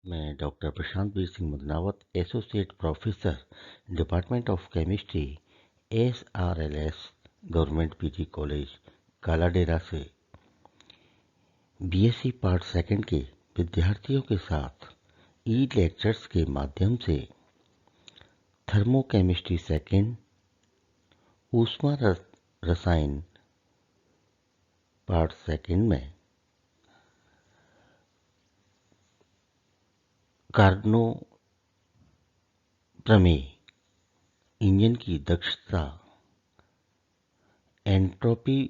मैं doctor Prashant Veer Singh Madanawat, associate professor, department of chemistry, SRLS, government PG college, Kaladera से BSc part second के विद्यार्थियों के साथ ई लेक्चर्स के माध्यम से थर्मोकेमिस्ट्री सेकंड, ऊष्मा रसायन पार्ट सेकंड में कार्नो प्रमेय, इंजन की दक्षता, एंट्रोपी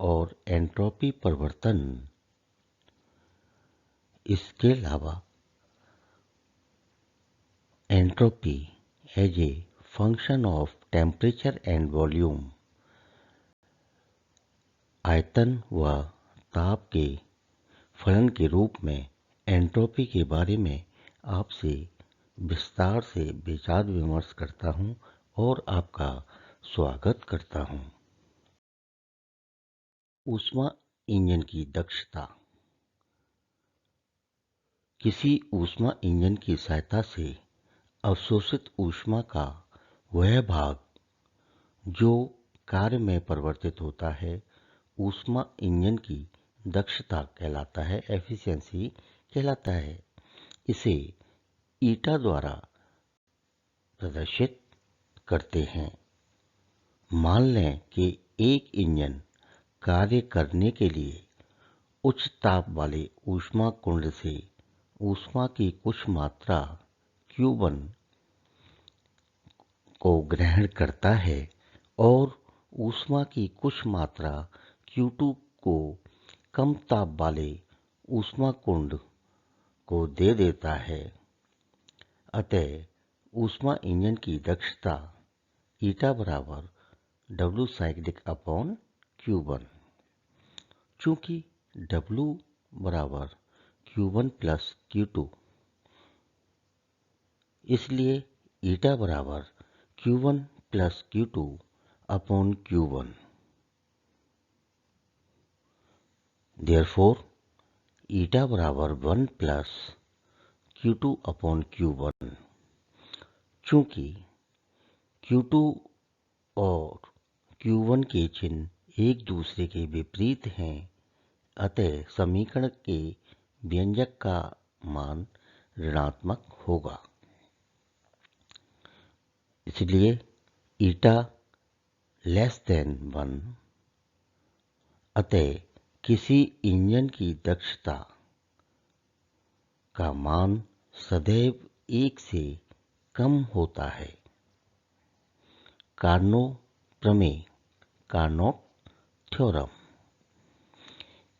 और एंट्रोपी परिवर्तन, इसके अलावा entropy as a function of temperature and volume, आयतन व ताप के फलन के रूप में एंट्रोपी के बारे में आपसे विस्तार से विचार विमर्श करता हूं और आपका स्वागत करता हूं। ऊष्मा इंजन की दक्षता। किसी ऊष्मा इंजन की सहायता से अवशोषित ऊष्मा का वह भाग जो कार्य में परिवर्तित होता है, ऊष्मा इंजन की दक्षता कहलाता है, एफिशिएंसी कहलाता है। इसे ईटा द्वारा प्रदर्शित करते हैं। मान लें कि एक इंजन कार्य करने के लिए उच्च ताप वाले ऊष्मा कुंड से ऊष्मा की कुछ मात्रा Q1 को ग्रहण करता है और ऊष्मा की कुछ मात्रा Q2 को कम ताप वाले ऊष्मा कुंड को दे देता है। अतः ऊष्मा इंजन की दक्षता ईटा बराबर W साइक्लिक अपॉन Q1। चूंकि W बराबर Q1 प्लस Q2, इसलिए ईटा बराबर Q1 plus Q2 upon Q1। Therefore ईटा बराबर 1 प्लस Q2 अपॉन Q1। चूंकि Q2 और Q1 के चिन्ह एक दूसरे के विपरीत हैं, अतः समीकरण के व्यंजक का मान ऋणात्मक होगा। इसलिए ईटा लेस देन 1, अतः किसी इंजन की दक्षता का मान सदैव 1 से कम होता है। कार्नो प्रमेय, कार्नोट थ्योरम।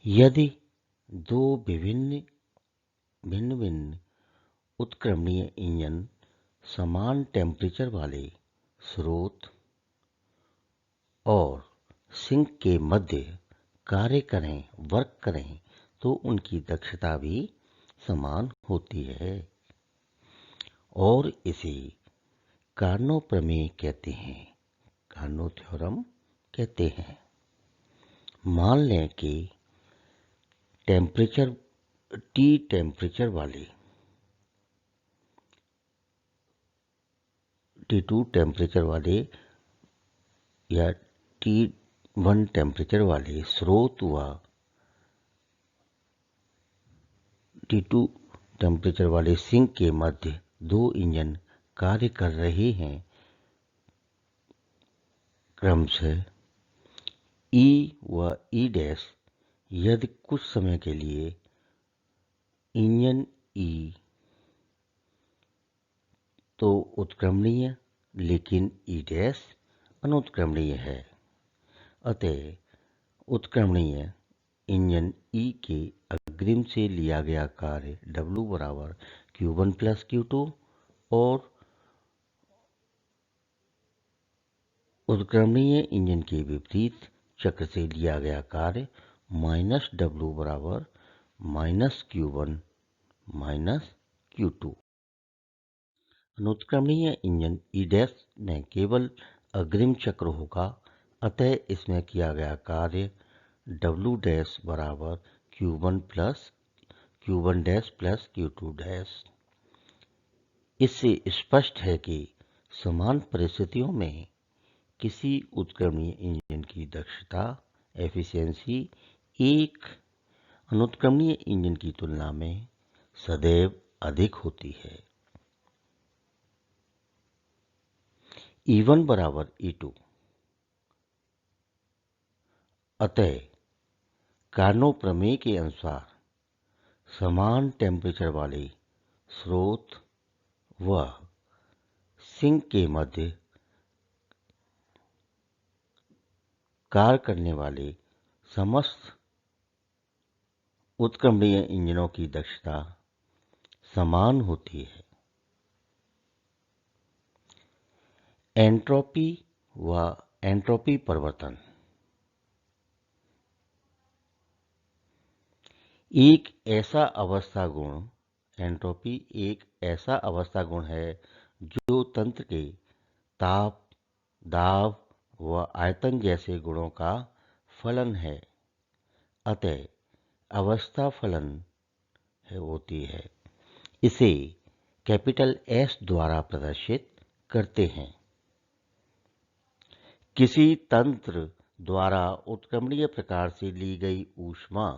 यदि दो भिन्न उत्क्रमणीय इंजन समान टेम्परेचर वाले स्रोत और सिंक के मध्य वर्क करें, तो उनकी दक्षता भी समान होती है और इसे कार्नो प्रमेय कहते हैं, कार्नो थ्योरम कहते हैं। मान लें कि T टेम्परेचर वाले T2 टेम्परेचर वाले या T1 टेम्परेचर वाले स्रोत व T2 टेम्परेचर वाले सिंक के मध्य दो इंजन कार्य कर रहे हैं, क्रमशः E व E'। यदि कुछ समय के लिए इंजन E तो उत्क्रमणीय, लेकिन E' अनुत्क्रमणीय है। अतः उत्क्रमणीय इंजन E के अग्रिम से लिया गया कार्य W बराबर Q1 प्लस Q2 और उत्क्रमणीय इंजन के विपरीत चक्र से लिया गया कार्य माइनस W बराबर माइनस Q1 माइनस Q2। अनुत्क्रमणीय इंजन E' में केवल अग्रिम चक्र होगा, अतः इसमें किया गया कार्य W' बराबर Q1 plus Q1 dash plus Q2 dash. इससे स्पष्ट है कि समान परिस्थितियों में किसी उत्क्रमणीय इंजन की दक्षता एफिशिएंसी एक अनुत्क्रमणीय इंजन की तुलना में सदैव अधिक होती है। E1 बराबर E2। अतः कार्नो प्रमेय के अनुसार समान टेम्परेचर वाले स्रोत व सिंक के मध्य कार्य करने वाले समस्त उत्क्रमणीय इंजनों की दक्षता समान होती है। एंट्रोपी व एंट्रोपी परिवर्तन। एक ऐसा अवस्था गुण एंट्रोपी एक ऐसा अवस्था गुण है जो तंत्र के ताप, दाब व आयतन जैसे गुणों का फलन है। अतः अवस्था फलन होती है। इसे कैपिटल एस द्वारा प्रदर्शित करते हैं। किसी तंत्र द्वारा उत्क्रमणीय प्रकार से ली गई ऊष्मा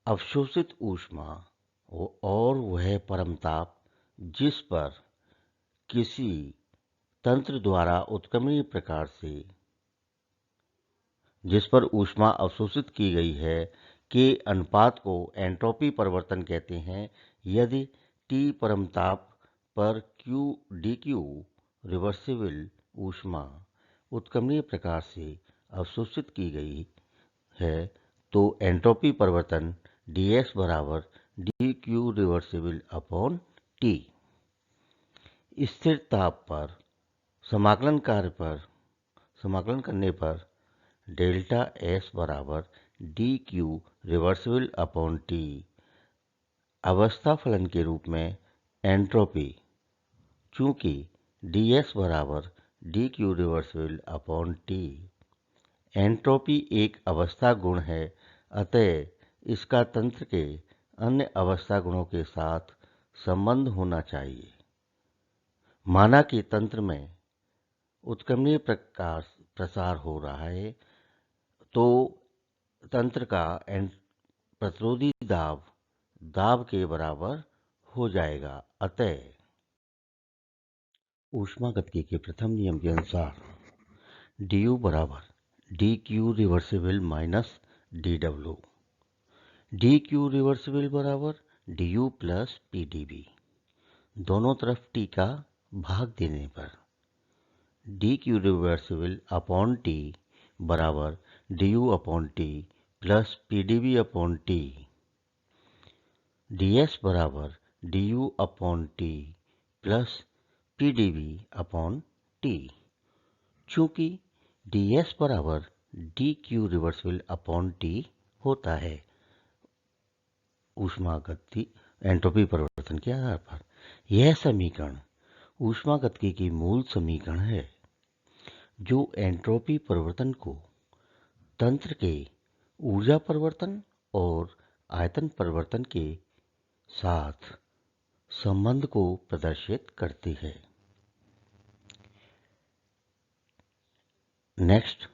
अवशोषित ऊष्मा और वह परमताप जिस पर किसी तंत्र द्वारा उत्क्रमणीय प्रकार से जिस पर ऊष्मा अवशोषित की गई है के अनुपात को एंट्रोपी परिवर्तन कहते हैं। यदि T परमताप पर Q dQ रिवर्सिबल ऊष्मा उत्क्रमणीय प्रकार से अवशोषित की गई है तो एंट्रोपी परिवर्तन ds बराबर dQ रिवर्सिबल अपॉन T। स्थिर ताप पर समाकलन करने पर डेल्टा S बराबर dQ रिवर्सिबल अपॉन T अवस्था फलन के रूप में एंट्रोपी, चूंकि ds बराबर dQ reversible upon T entropy एक अवस्था गुण है, अतः इसका तंत्र के अन्य अवस्था गुणों के साथ संबंध होना चाहिए। माना कि तंत्र में उत्क्रमणीय प्रसार हो रहा है तो तंत्र का प्रतिरोधी दाब के बराबर हो जाएगा। अतः ऊष्मागतिकी के प्रथम नियम के अनुसार du बराबर dq reversible minus dw, dq reversible बराबर du प्लस pdv। दोनों तरफ t का भाग देने पर dq रिवर्सिबल अपॉन t बराबर du upon t plus pdv upon t। ds बराबर du upon t plus pdv upon t। चूंकि ds बराबर dq रिवर्सिबल अपॉन t होता है ऊष्मागतिकी एंट्रोपी परिवर्तन के आधार पर, यह समीकरण ऊष्मागतिकी की मूल समीकरण है जो एंट्रोपी परिवर्तन को तंत्र के ऊर्जा परिवर्तन और आयतन परिवर्तन के साथ संबंध को प्रदर्शित करती है। Next,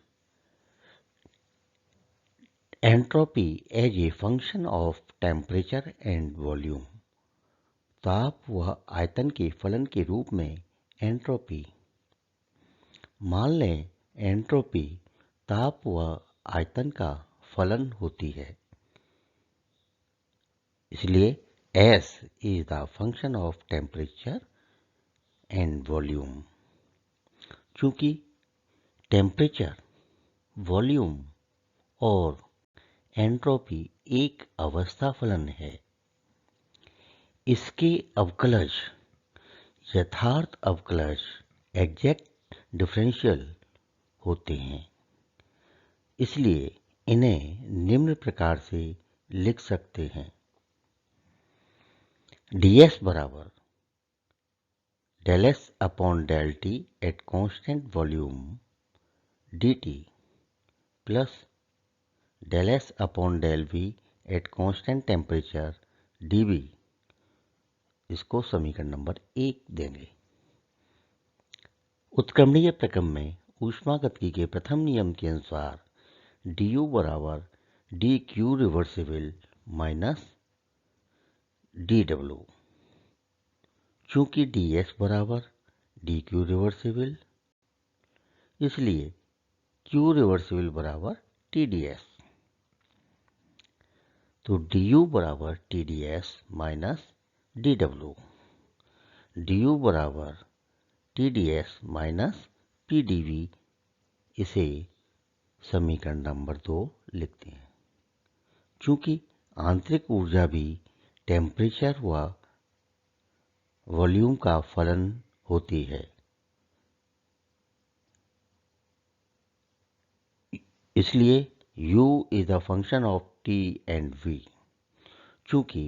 entropy as a function of temperature and volume. ताप व आयतन के फलन के रूप में एंट्रोपी। मान लें एंट्रोपी ताप व आयतन का फलन होती है, इसलिए S is the function of temperature and volume। चूंकि टेम्परेचर, वॉल्यूम और एंट्रोपी एक अवस्था फलन है, इसके अवकलज यथार्थ अवकलज एग्जैक्ट डिफरेंशियल होते हैं। इसलिए इन्हें निम्न प्रकार से लिख सकते हैं। ds बराबर del S upon del T eight constant volume dt plus del S upon del V eight constant temperature dV, इसको समीकरण नंबर 1 देंगे। उत्क्रमणीय प्रक्रम में ऊष्मागतिकी के प्रथम नियम के अनुसार du बराबर dq रिवर्सिबल माइनस dw, चूंकि ds बराबर dq रिवर्सिबल, इसलिए q रिवर्सिबल बराबर tds। तो du बराबर tds माइनस dw, du बराबर tds माइनस pdv, इसे समीकरण नंबर 2 लिखते हैं। चूंकि आंतरिक ऊर्जा भी टेम्परेचर व वॉल्यूम का फलन होती है, इसलिए u is the function of t and v। चूंकि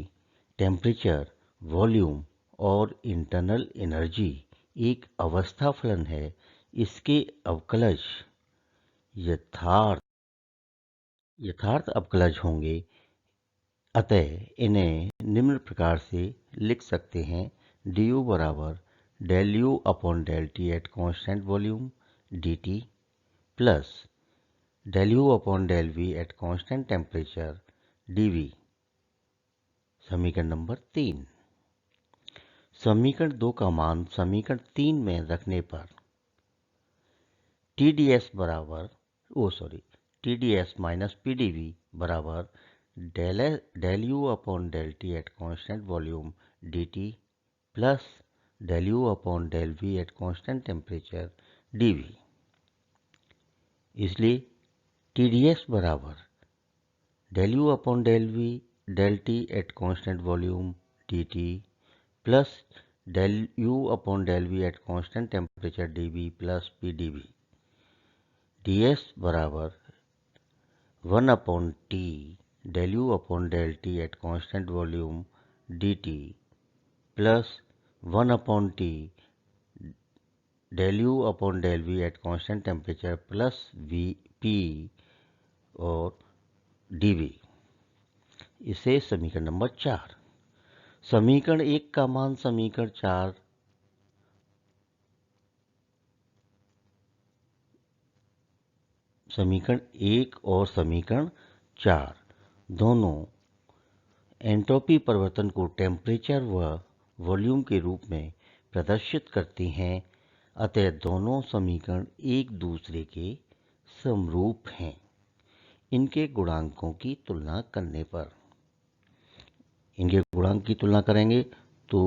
टेम्परेचर, वॉल्यूम और इंटरनल एनर्जी एक अवस्था फलन है, इसके अवकलज यथार्थ अवकलज होंगे। अतः इन्हें निम्न प्रकार से लिख सकते हैं: du बराबर del U upon del T at constant volume dt plus del U upon del V at constant temperature dV। समीकरण नंबर 3। समीकरण 2 का मान समीकरण 3 में रखने पर TDS माइनस PDV बराबर del U upon del T at constant volume dt plus del U upon del V at constant temperature dV। इसलिए TDS बराबर del U upon del T at constant volume dt plus del U upon del V at constant temperature dV plus PDV। ds बराबर 1 upon T del U upon del T at constant volume dt plus 1 upon T del U upon del V at constant temperature plus p और dV। इसे समीकरण number 4। समीकरण 1 का मान समीकरण 4 समीकरण 1 और समीकरण 4 दोनों एंट्रोपी परिवर्तन को टेम्परेचर व वॉल्यूम के रूप में प्रदर्शित करती हैं। अतः दोनों समीकरण एक दूसरे के समरूप हैं। इनके गुणांकों की तुलना करने पर इनके गुणांक की तुलना करेंगे तो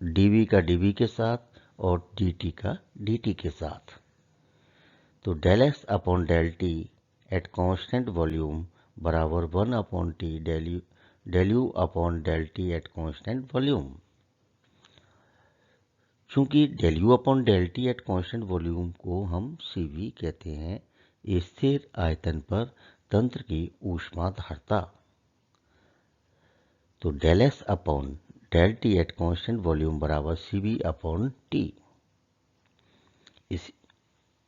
dV का dV के साथ और dt का dt के साथ। तो del S upon del T at constant volume बराबर 1 upon T del U upon del T at constant volume. चूंकि del U upon del T at constant volume को हम CV कहते हैं, स्थिर आयतन पर तंत्र की ऊष्मा धारता। तो del S upon del T at constant volume बराबर CV अपॉन टी। इस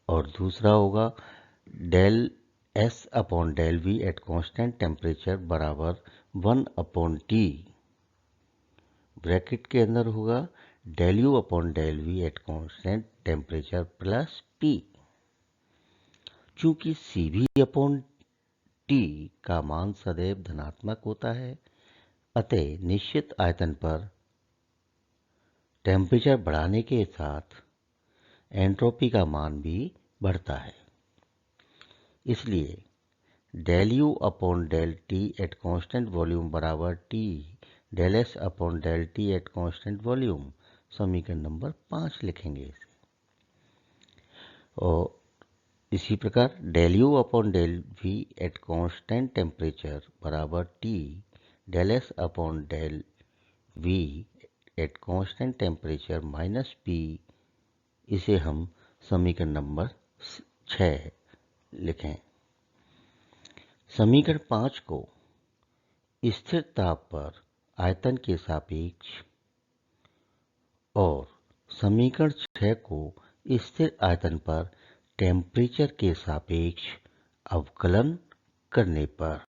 और दूसरा होगा del S upon del V at constant temperature बराबर 1 अपॉन टी, ब्रैकेट के अंदर होगा del U upon del V at constant temperature plus P। चूंकि CV अपॉन T का मान सदैव धनात्मक होता है, अतः निश्चित आयतन पर टेम्परेचर बढ़ाने के साथ एंट्रोपी का मान भी बढ़ता है। इसलिए del U upon del T at constant volume बराबर T del S upon del T at constant volume. समीकरण नंबर 5 लिखेंगे इसे। और इसी प्रकार del U upon del V at constant temperature बराबर T del S upon del V at constant temperature minus P, इसे हम समीकरण नंबर 6 लिखें। समीकरण 5 को स्थिर ताप पर आयतन के सापेक्ष और समीकरण 6 को स्थिर आयतन पर टेम्परेचर के सापेक्ष अवकलन करने पर